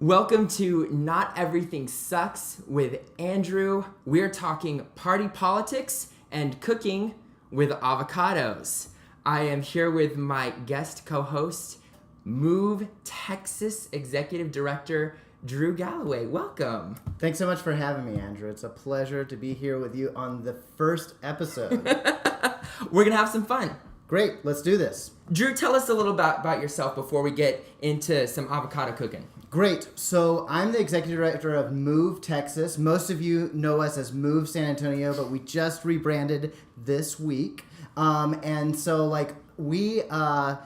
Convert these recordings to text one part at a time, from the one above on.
Welcome to Not Everything Sucks with Andrew. We're talking party politics and cooking with avocados. I am here with my guest co-host, Move Texas Executive Director, Drew Galloway. Welcome. Thanks so much for having me, Andrew. It's a pleasure to be here with you on the first episode. We're going to have some fun. Great, let's do this. Drew, tell us a little about yourself before we get into some avocado cooking. Great. So I'm the executive director of Move Texas. Most of you know us as Move San Antonio, but we just rebranded this week. And so we're a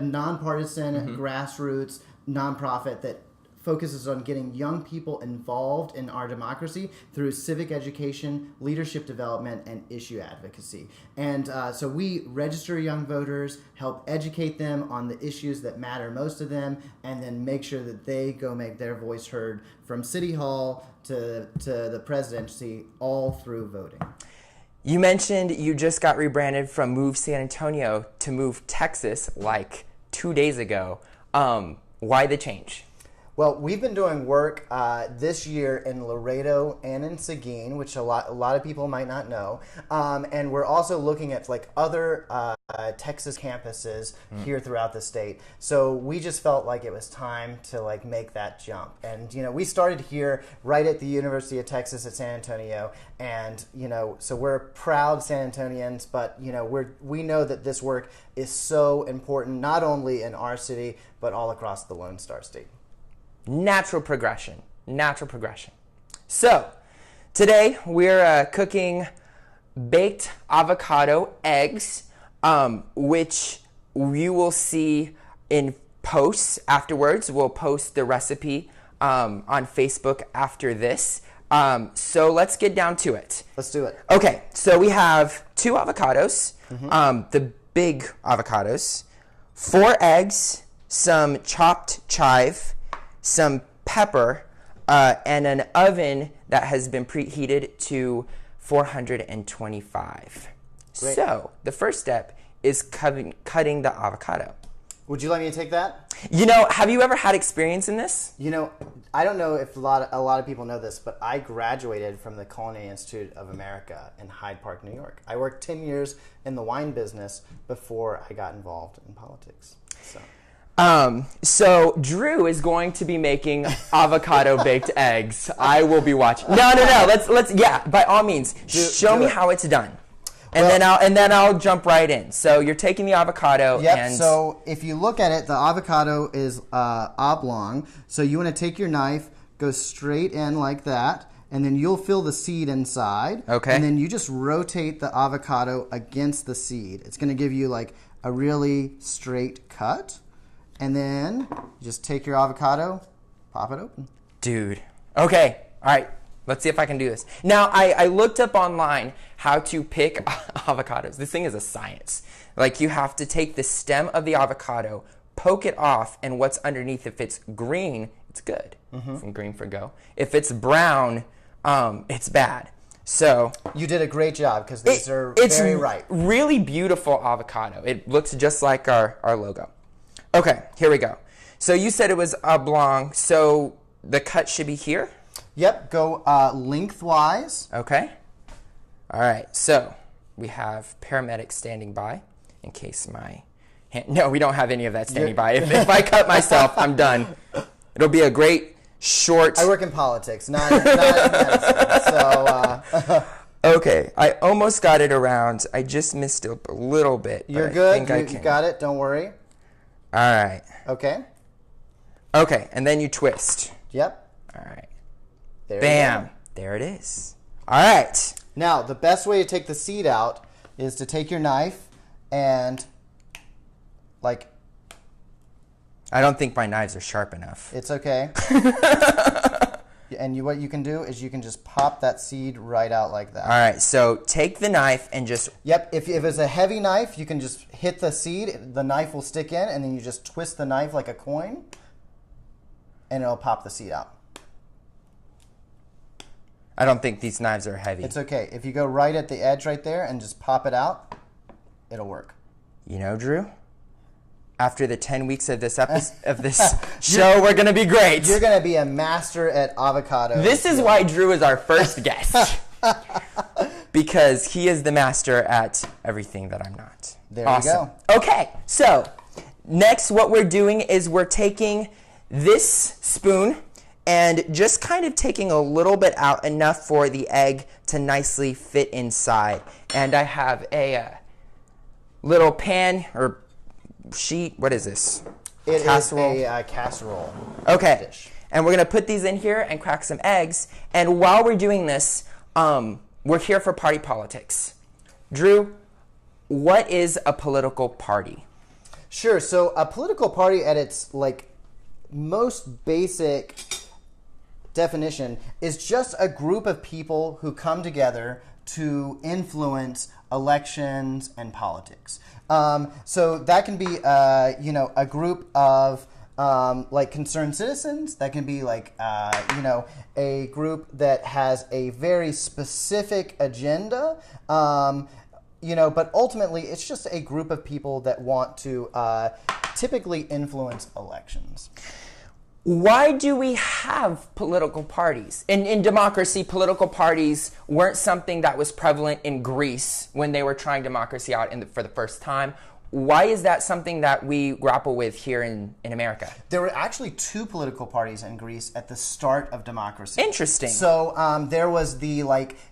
nonpartisan grassroots nonprofit that focuses on getting young people involved in our democracy through civic education, leadership development, and issue advocacy. And so we register young voters, help educate them on the issues that matter most to them, and then make sure that they go make their voice heard from City Hall to the presidency, all through voting. You mentioned you just got rebranded from Move San Antonio to Move Texas like 2 days ago. Why the change? Well, we've been doing work this year in Laredo and in Seguin, which a lot of people might not know, and we're also looking at other Texas campuses here throughout the state. So we just felt like it was time to make that jump. And we started here right at the University of Texas at San Antonio, and so we're proud San Antonians, but we know that this work is so important not only in our city but all across the Lone Star State. Natural progression. So, today we're cooking baked avocado eggs, which you will see in posts afterwards. We'll post the recipe on Facebook after this. So let's get down to it. Let's do it. Okay, so we have 2 avocados, the big avocados, 4 eggs, some chopped chive, some pepper, and an oven that has been preheated to 425. Great. So the first step is cutting the avocado. Would you like me to take that? Have you ever had experience in this? I don't know if a lot of people know this, but I graduated from the Culinary Institute of America in Hyde Park, New York. I worked 10 years in the wine business before I got involved in politics. So Drew is going to be making avocado baked eggs. I will be watching. No. Let's by all means, show me how it's done. And then I'll jump right in. So you're taking the avocado. Yep. And So if you look at it, the avocado is oblong. So you want to take your knife, go straight in like that, and then you'll feel the seed inside. Okay. And then you just rotate the avocado against the seed. It's going to give you a really straight cut. And then just take your avocado, pop it open. Dude. Okay. All right. Let's see if I can do this. Now, I looked up online how to pick avocados. This thing is a science. You have to take the stem of the avocado, poke it off, and what's underneath, if it's green, it's good. From green for go. If it's brown, it's bad. So you did a great job because these are very ripe. It's really beautiful avocado. It looks just like our logo. Okay, here we go. So you said it was oblong, so the cut should be here? Yep, go lengthwise. Okay. All right, so we have paramedics standing by in case my hand... No, we don't have any of that standing by. If I cut myself, I'm done. It'll be a great short... I work in politics, not in medicine, so... Okay, I almost got it around. I just missed it a little bit. You're good. You got it. Don't worry. All right. Okay. Okay, and then you twist. Yep. All right. There Bam. You go. There it is. All right. Now, the best way to take the seed out is to take your knife and, I don't think my knives are sharp enough. It's okay. And what you can do is you can just pop that seed right out like that. All right, so take the knife and just... Yep, if it's a heavy knife, you can just hit the seed, the knife will stick in, and then you just twist the knife like a coin, and it'll pop the seed out. I don't think these knives are heavy. It's okay. If you go right at the edge right there and just pop it out, it'll work. Drew, after the 10 weeks of this show, we're going to be great. You're going to be a master at avocado. This is why Drew is our first guest. Because he is the master at everything that I'm not. There we go. Okay, so next what we're doing is we're taking this spoon and just kind of taking a little bit out, enough for the egg to nicely fit inside. And I have a little pan or sheet. What is this? It casserole. Is a casserole. Okay. Dish. And we're going to put these in here and crack some eggs. And while we're doing this, we're here for party politics. Drew, what is a political party? Sure. So a political party at its most basic definition is just a group of people who come together to influence elections and politics. So that can be a group of concerned citizens. That can be a group that has a very specific agenda. But ultimately, it's just a group of people that want to typically influence elections. Why do we have political parties? In democracy, political parties weren't something that was prevalent in Greece when they were trying democracy out for the first time. Why is that something that we grapple with here in America? There were actually two political parties in Greece at the start of democracy. Interesting. So there was the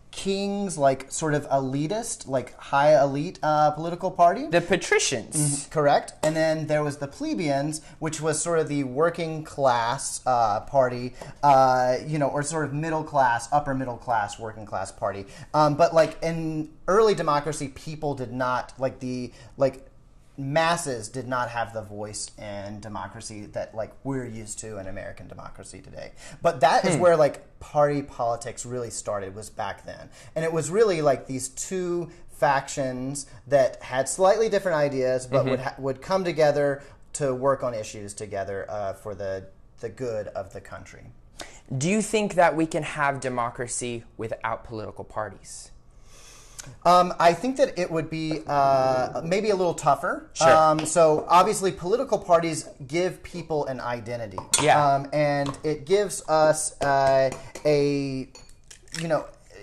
king's sort of elitist, high elite political party. The patricians. Mm-hmm, correct. And then there was the plebeians, which was sort of the working class party, or sort of middle class, upper middle class, working class party. But in early democracy, people did not, masses did not have the voice in democracy that we're used to in American democracy today. But that is where party politics really started, was back then. And it was really these two factions that had slightly different ideas, but would come together to work on issues together for the good of the country. Do you think that we can have democracy without political parties? I think that it would be maybe a little tougher. Sure. So obviously political parties give people an identity. Yeah. And it gives us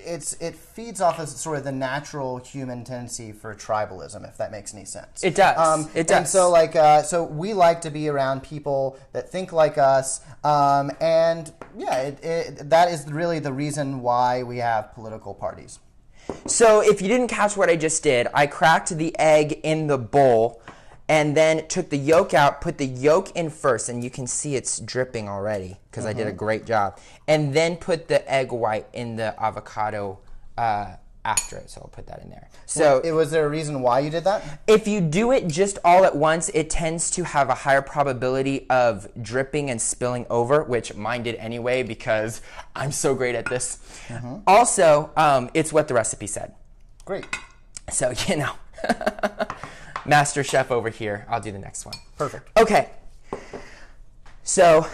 it feeds off of sort of the natural human tendency for tribalism, if that makes any sense. It does. It does. And so so we like to be around people that think like us. And yeah, that is really the reason why we have political parties. So if you didn't catch what I just did, I cracked the egg in the bowl and then took the yolk out, put the yolk in first, and you can see it's dripping already because I did a great job. And then put the egg white in the avocado after it, so I'll put that in there. So was there a reason why you did that? If you do it just all at once, it tends to have a higher probability of dripping and spilling over, which mine did anyway because I'm so great at this. Also, it's what the recipe said. Great. So, Master Chef over here. I'll do the next one. Perfect. Okay. So,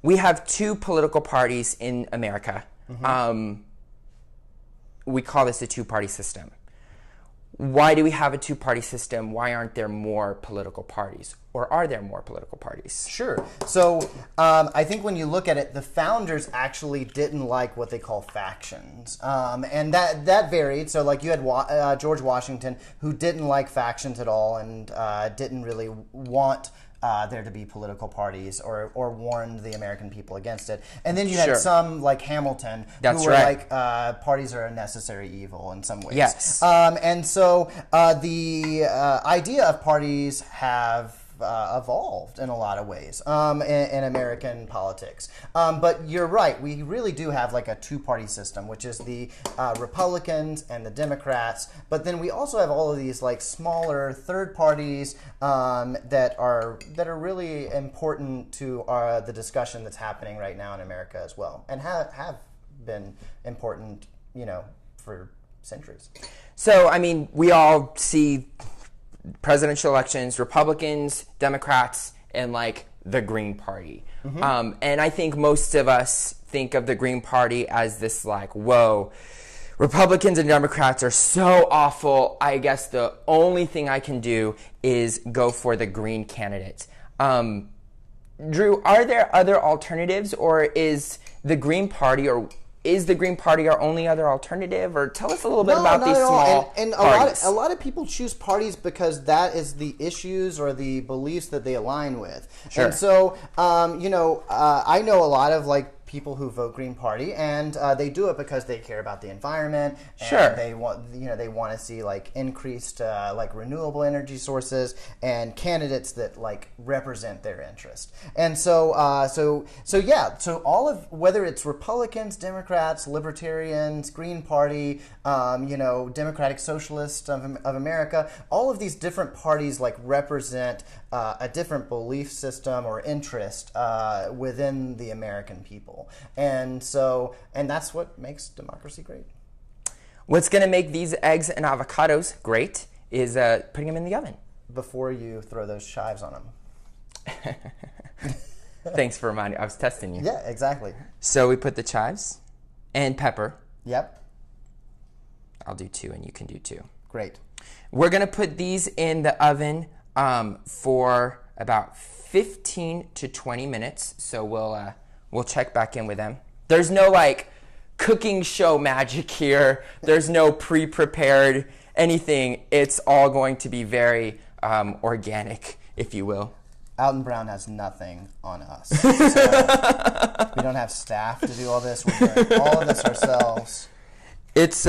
we have two political parties in America. We call this a two-party system. Why do we have a two-party system? Why aren't there more political parties? Or are there more political parties? Sure. So I think when you look at it, the founders actually didn't like what they call factions. And that varied. So you had George Washington, who didn't like factions at all and didn't really want there to be political parties or warned the American people against it. And then you had some like Hamilton who were like, parties are a necessary evil in some ways. Yes. And so the idea of parties have evolved in a lot of ways in American politics. But you're right, we really do have like a two-party system, which is the Republicans and the Democrats. But then we also have all of these like smaller third parties that are really important to the discussion that's happening right now in America as well, and have been important, for centuries. So, I mean, we all see presidential elections, Republicans, Democrats, and like the Green Party. Mm-hmm. And I think most of us think of the Green Party as this like, whoa, Republicans and Democrats are so awful. I guess the only thing I can do is go for the Green candidate. Drew, are there other alternatives, or is the Green Party our only other alternative? Or tell us a little bit about these small parties. A lot of people choose parties because that is the issues or the beliefs that they align with. Sure. And so, I know a lot of people who vote Green Party, and they do it because they care about the environment. And sure. They want to see increased renewable energy sources and candidates that represent their interest. And so all of, whether it's Republicans, Democrats, Libertarians, Green Party, Democratic Socialists of America, all of these different parties represent a different belief system or interest within the American people. And that's what makes democracy great. What's going to make these eggs and avocados great is putting them in the oven. Before you throw those chives on them. Thanks for reminding. I was testing you. Yeah, exactly. So we put the chives and pepper. Yep. I'll do 2 and you can do 2. Great. We're going to put these in the oven for about 15 to 20 minutes. So we'll check back in with them. There's no cooking show magic here. There's no pre-prepared anything. It's all going to be very organic, if you will. Alton Brown has nothing on us. So we don't have staff to do all this. We're doing all of this ourselves. It's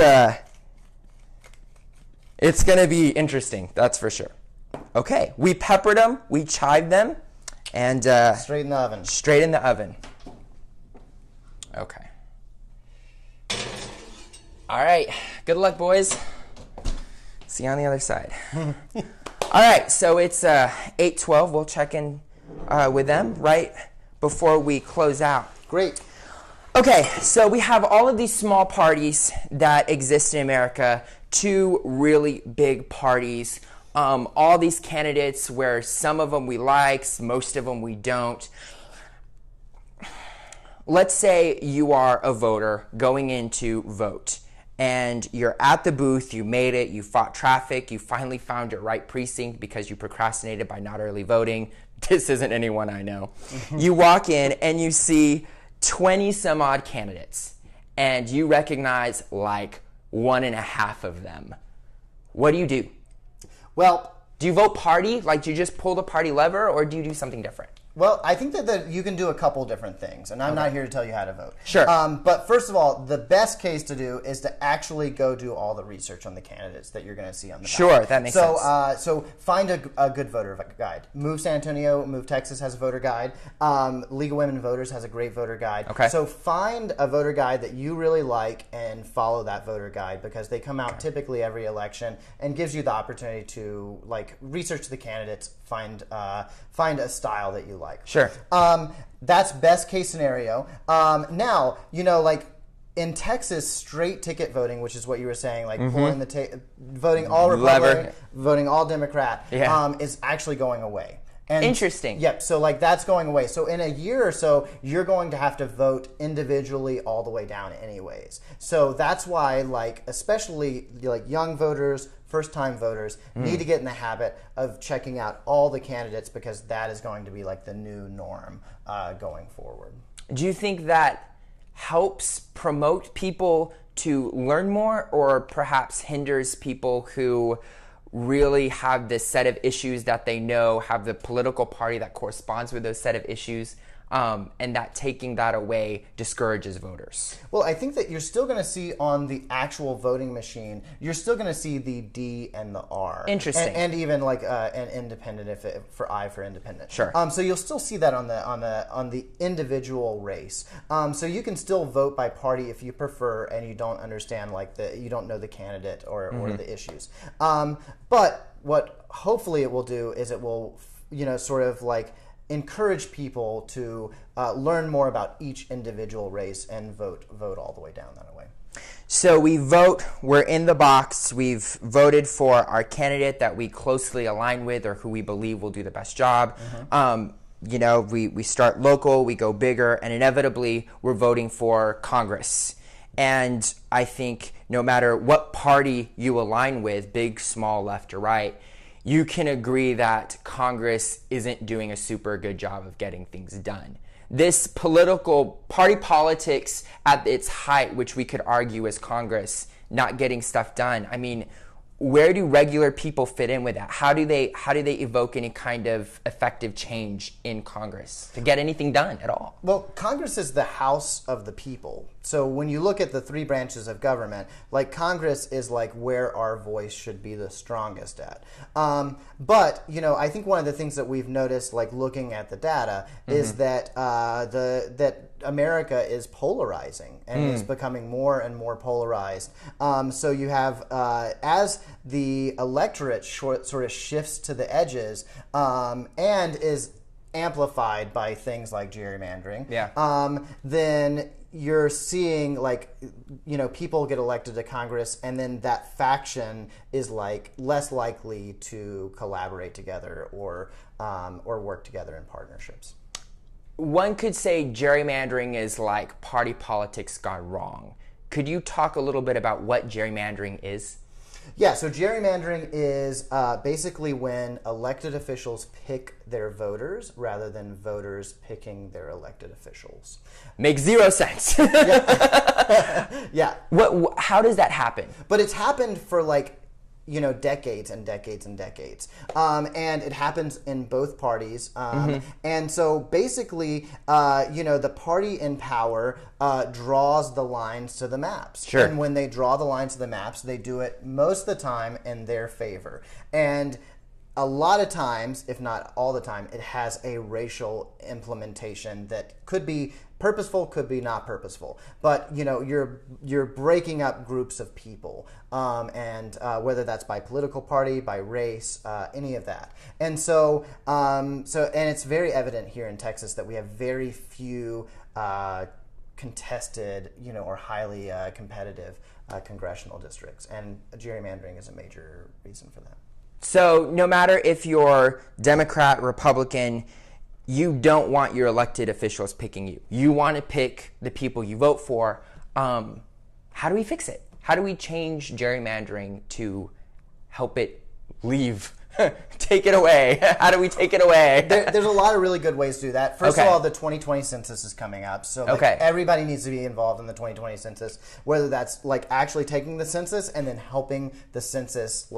going to be interesting, that's for sure. Okay, we peppered them, we chived them, and straight in the oven. Straight in the oven. Okay. All right, good luck, boys. See you on the other side. All right, so it's 8:12. We'll check in with them right before we close out. Great. Okay, so we have all of these small parties that exist in America, 2 really big parties. All these candidates where some of them we like, most of them we don't. Let's say you are a voter going in to vote, and you're at the booth, you made it, you fought traffic, you finally found your right precinct because you procrastinated by not early voting. This isn't anyone I know. You walk in and you see 20 some odd candidates, and you recognize 1.5 of them. What do you do? Well, do you vote party? Do you just pull the party lever, or do you do something different? Well, I think that you can do a couple different things, and I'm not here to tell you how to vote. Sure. But first of all, the best case to do is to actually go do all the research on the candidates that you're going to see on the ballot. Sure, that makes sense. So find a good voter guide. Move San Antonio, Move Texas has a voter guide. League of Women Voters has a great voter guide. Okay. So find a voter guide that you really like and follow that voter guide, because they come out typically every election and gives you the opportunity to research the candidates, find a style that you like. Sure. That's best case scenario. Now, in Texas, straight ticket voting, which is what you were saying, pulling voting all Republican, voting all Democrat, is actually going away. And interesting. Yep. So that's going away. So in a year or so, you're going to have to vote individually all the way down anyways. So that's why especially young voters, first-time voters need to get in the habit of checking out all the candidates, because that is going to be the new norm going forward. Do you think that helps promote people to learn more, or perhaps hinders people who really have this set of issues that they know, have the political party that corresponds with those set of issues, and that taking that away discourages voters? Well, I think that you're still going to see on the actual voting machine, you're still going to see the D and the R. Interesting. And even an independent, for I for independent. Sure. So you'll still see that on the individual race. So you can still vote by party if you prefer, and you don't understand you don't know the candidate or the issues. But what hopefully it will do is it will encourage people to learn more about each individual race and vote all the way down that way. So we vote, we're in the box, we've voted for our candidate that we closely align with or who we believe will do the best job. We start local, we go bigger, and inevitably we're voting for Congress. And I think no matter what party you align with, big, small, left, or right, you can agree that Congress isn't doing a super good job of getting things done. This political party politics at its height, which we could argue is Congress not getting stuff done. I mean, where do regular people fit in with that? How do they evoke any kind of effective change in Congress to get anything done at all? Well, Congress is the house of the people. So when you look at the three branches of government, like Congress is like where our voice should be the strongest at. But I think one of the things that we've noticed, like looking at the data, is that that America is polarizing and is becoming more and more polarized. So you have as the electorate sort of shifts to the edges and is amplified by things like gerrymandering. Then you're seeing people get elected to Congress, and then that faction is like less likely to collaborate together or work together in partnerships. One could say gerrymandering is like party politics gone wrong. Could you talk a little bit about what gerrymandering is? Yeah, so gerrymandering is basically when elected officials pick their voters rather than voters picking their elected officials. Makes zero sense. Yeah. How does that happen? But it's happened for decades and decades and decades. And it happens in both parties. And so basically, the party in power draws the lines to the maps. Sure. And when they draw the lines to the maps, they do it most of the time in their favor. And a lot of times, if not all the time, it has a racial implementation that could be purposeful, could be not purposeful. But you're breaking up groups of people, and whether that's by political party, by race, any of that. And so and it's very evident here in Texas that we have very few contested, or highly competitive congressional districts, and gerrymandering is a major reason for that. So no matter if you're Democrat, Republican, you don't want your elected officials picking you. You want to pick the people you vote for. How do we fix it? How do we change gerrymandering to help it leave? Take it away. How do we take it away? There's a lot of really good ways to do that. First of all, the 2020 census is coming up. So everybody needs to be involved in the 2020 census, whether that's actually taking the census and then helping the census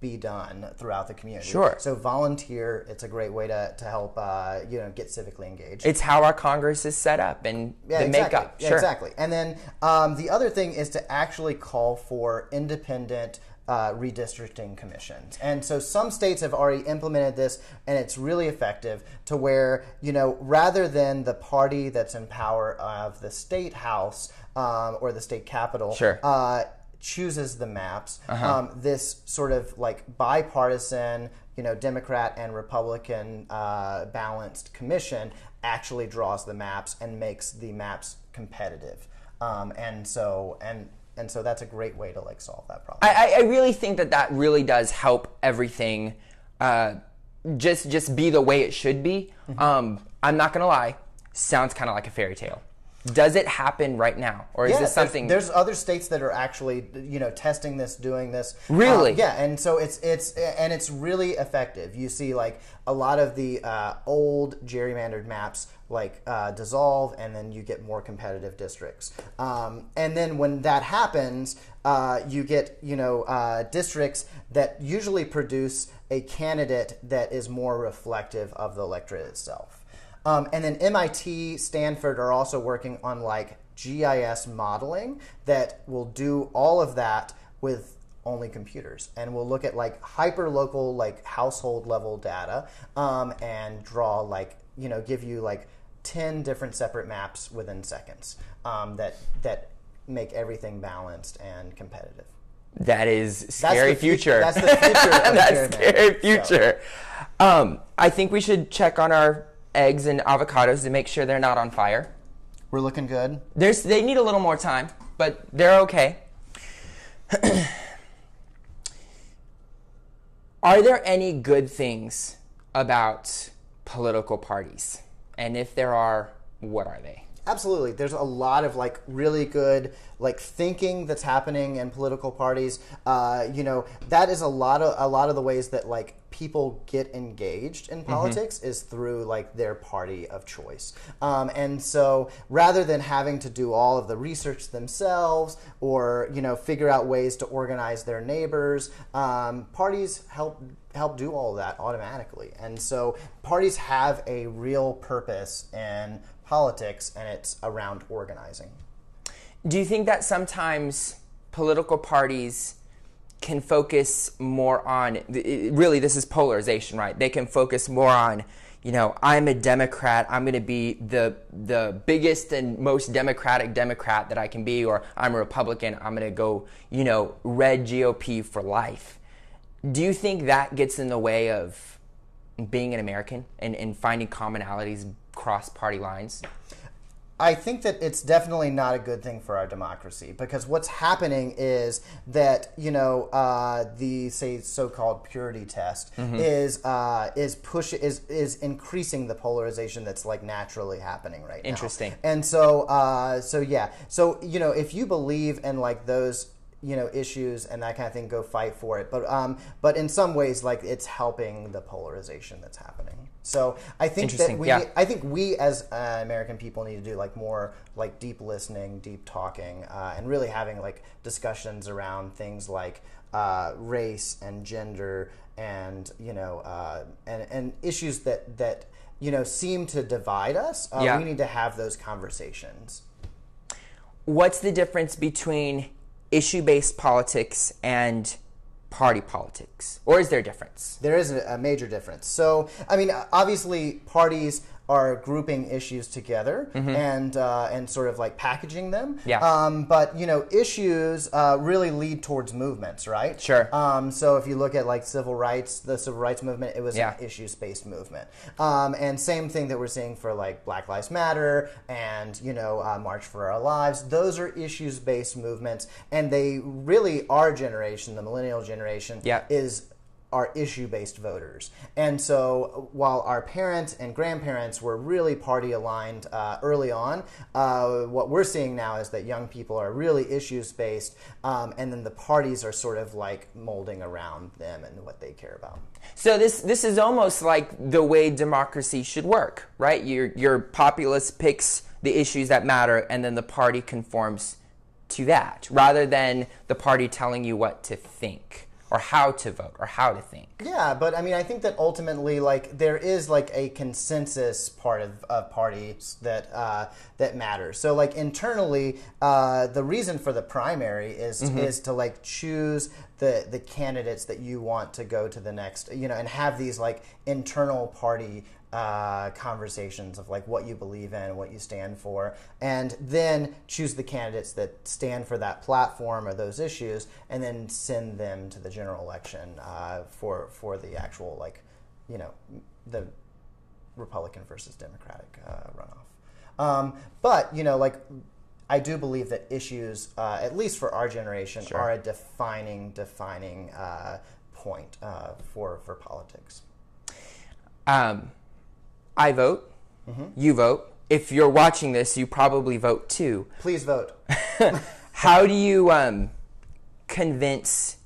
be done throughout the community. Sure. So volunteer, it's a great way to help get civically engaged. It's how our Congress is set up and the makeup. Sure. Exactly. And then the other thing is to actually call for independent redistricting commissions. And so some states have already implemented this, and it's really effective to where, rather than the party that's in power of the state house or the state capitol chooses the maps, this sort of bipartisan, Democrat and Republican balanced commission actually draws the maps and makes the maps competitive. And so that's a great way to solve that problem. I really think that really does help everything just be the way it should be. I'm not gonna lie, sounds kind of like a fairy tale. Does it happen right now, or is this something? There's other states that are actually testing this, doing this. Really? And so it's really effective. You see a lot of the old gerrymandered maps dissolve, and then you get more competitive districts. And then when that happens, you get districts that usually produce a candidate that is more reflective of the electorate itself. And then MIT, Stanford are also working on GIS modeling that will do all of that with only computers, and we'll look at hyper-local household level data and draw give you 10 different separate maps within seconds that make everything balanced and competitive. That is scary future. That's the future. That's scary future. So. I think we should check on our eggs and avocados to make sure they're not on fire. We're looking good. They need a little more time, but they're okay. Are there any good things about political parties? And if there are, what are they? Absolutely. There's a lot of like really good like thinking that's happening in political parties. That is a lot of the ways that like people get engaged in politics is through like their party of choice. And so rather than having to do all of the research themselves or figure out ways to organize their neighbors, parties help do all of that automatically. And so parties have a real purpose in politics, and it's around organizing. Do you think that sometimes political parties can focus more on, really this is polarization, right? They can focus more on, I'm a Democrat, I'm going to be the biggest and most democratic Democrat that I can be, or I'm a Republican, I'm going to go, red GOP for life. Do you think that gets in the way of being an American and finding commonalities across party lines? I think that it's definitely not a good thing for our democracy, because what's happening is that the so-called purity test is increasing the polarization that's like naturally happening right now. Interesting. And so if you believe in like those issues and that kind of thing, go fight for it. But in some ways, like it's helping the polarization that's happening. So I think that we as American people need to do like more like deep listening, deep talking, and really having like discussions around things like race and gender and and issues that seem to divide us. We need to have those conversations. What's the difference between issue-based politics and party politics? Or is there a difference? There is a major difference. So, I mean, obviously, parties are grouping issues together and sort of like packaging them. Yeah. But issues really lead towards movements, right? Sure. So if you look at like civil rights, the civil rights movement, it was an issues-based movement. And same thing that we're seeing for like Black Lives Matter and March for Our Lives. Those are issues-based movements, and they really, our generation, the millennial generation, are issue-based voters. And so while our parents and grandparents were really party-aligned early on, what we're seeing now is that young people are really issues-based, and then the parties are sort of like molding around them and what they care about. So this is almost like the way democracy should work, right? Your populace picks the issues that matter, and then the party conforms to that, rather than the party telling you what to think, or how to vote, or how to think. Yeah, but I mean, I think that ultimately, like, there is like a consensus part of parties that matters. So, like, internally, the reason for the primary is to like choose the candidates that you want to go to the next, and have these like internal party conversations of like what you believe in, what you stand for, and then choose the candidates that stand for that platform or those issues, and then send them to the general election for the actual like the Republican versus Democratic runoff. But like I do believe that issues, at least for our generation, are a defining point for politics. I vote. You vote. If you're watching this, you probably vote too. Please vote. How do you convince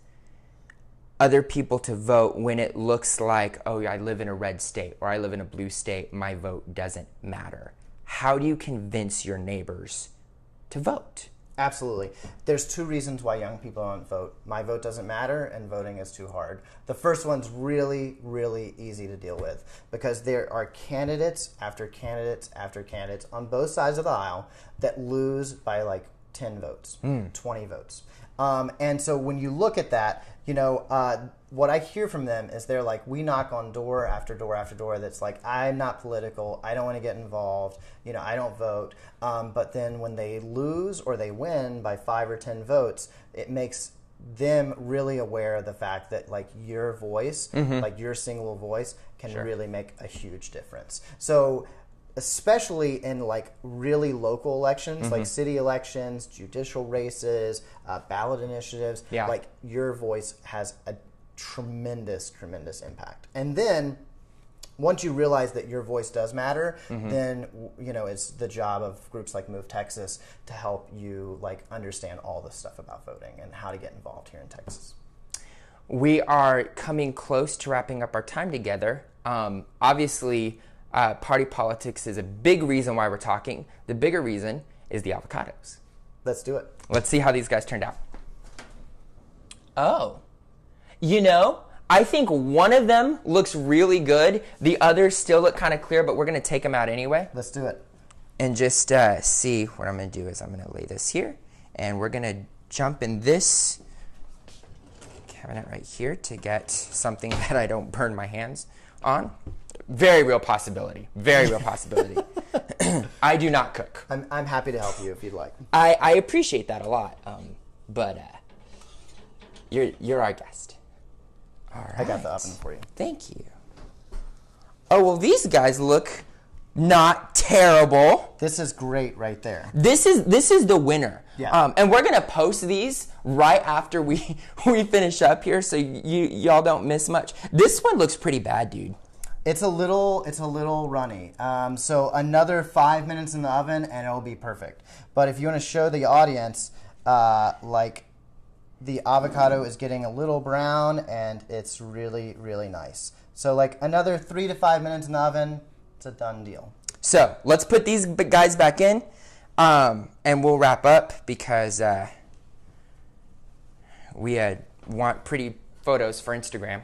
other people to vote when it looks like, oh, I live in a red state or I live in a blue state, my vote doesn't matter? How do you convince your neighbors to vote? Absolutely. There's two reasons why young people don't vote. My vote doesn't matter, and voting is too hard. The first one's really, really easy to deal with, because there are candidates after candidates after candidates on both sides of the aisle that lose by like 10 votes, 20 votes. And so when you look at that, what I hear from them is they're like, we knock on door after door after door that's like, I'm not political, I don't want to get involved, I don't vote. But then when they lose or they win by 5 or 10 votes, it makes them really aware of the fact that like your voice, like your single voice, can really make a huge difference. So especially in like really local elections, like city elections, judicial races, ballot initiatives, like your voice has a tremendous impact. And then once you realize that your voice does matter, then it's the job of groups like Move Texas to help you like understand all the stuff about voting and how to get involved here in Texas. We are coming close to wrapping up our time together. Obviously, party politics is a big reason why we're talking. The bigger reason is the avocados. Let's do it. Let's see how these guys turned out. Oh, I think one of them looks really good. The others still look kind of clear, but we're going to take them out anyway. Let's do it. And just see what I'm going to do is I'm going to lay this here, and we're going to jump in this cabinet right here to get something that I don't burn my hands on. Very real possibility. Very real possibility. I do not cook. I'm happy to help you if you'd like. I appreciate that a lot, but you're our guest. All right. I got the oven for you. Thank you. Oh, well, these guys look not terrible. This is great right there. This is the winner. Yeah. And we're going to post these right after we finish up here so y'all don't miss much. This one looks pretty bad, dude. It's a little runny. So another 5 minutes in the oven and it'll be perfect. But if you want to show the audience, the avocado is getting a little brown and it's really, really nice. So like another 3 to 5 minutes in the oven, it's a done deal. So let's put these guys back in and we'll wrap up because we want pretty photos for Instagram.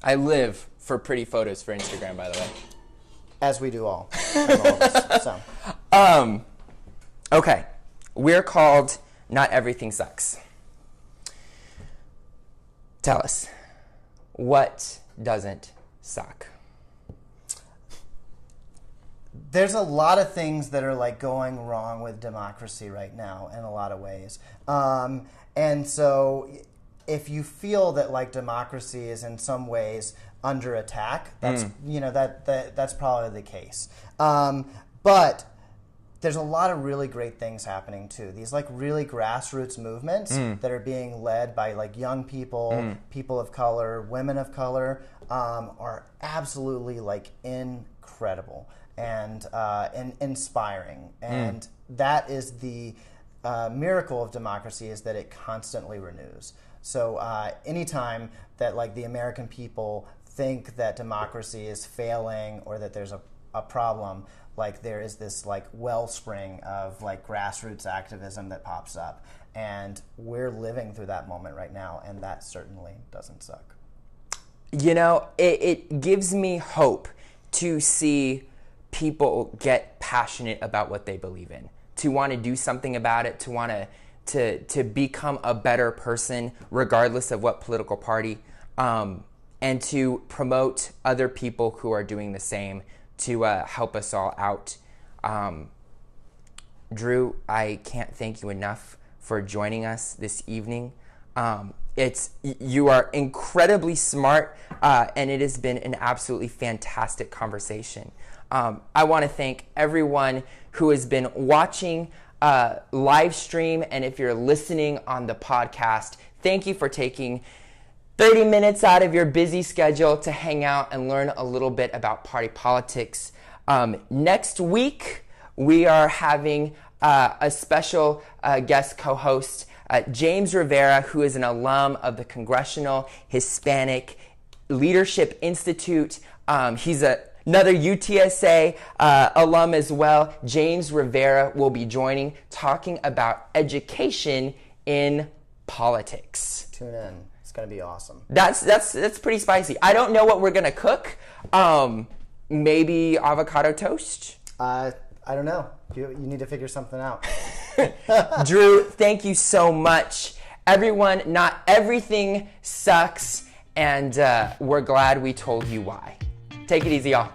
I live for pretty photos for Instagram, by the way. As we do all. Of us, so. Okay. We're called Not Everything Sucks. Tell us, what doesn't suck? There's a lot of things that are like going wrong with democracy right now in a lot of ways. And so if you feel that like democracy is in some ways under attack, that's that's probably the case. But there's a lot of really great things happening too. These like really grassroots movements that are being led by like young people, people of color, women of color, are absolutely like incredible and inspiring. And that is the miracle of democracy, is that it constantly renews. So anytime that like the American people think that democracy is failing or that there's a problem, like there is this like wellspring of like grassroots activism that pops up, and we're living through that moment right now, and that certainly doesn't suck. It gives me hope to see people get passionate about what they believe in, to want to do something about it, to want to become a better person regardless of what political party, and to promote other people who are doing the same to help us all out. Drew, I can't thank you enough for joining us this evening. You are incredibly smart, and it has been an absolutely fantastic conversation. I want to thank everyone who has been watching live stream, and if you're listening on the podcast, thank you for taking 30 minutes out of your busy schedule to hang out and learn a little bit about party politics. Next week, we are having a special guest co-host, James Rivera, who is an alum of the Congressional Hispanic Leadership Institute. He's another UTSA alum as well. James Rivera will be joining, talking about education in politics. Tune in. It's going to be awesome. That's pretty spicy. I don't know what we're going to cook. Maybe avocado toast? I don't know. You need to figure something out. Drew, thank you so much. Everyone, not everything sucks, and we're glad we told you why. Take it easy, y'all.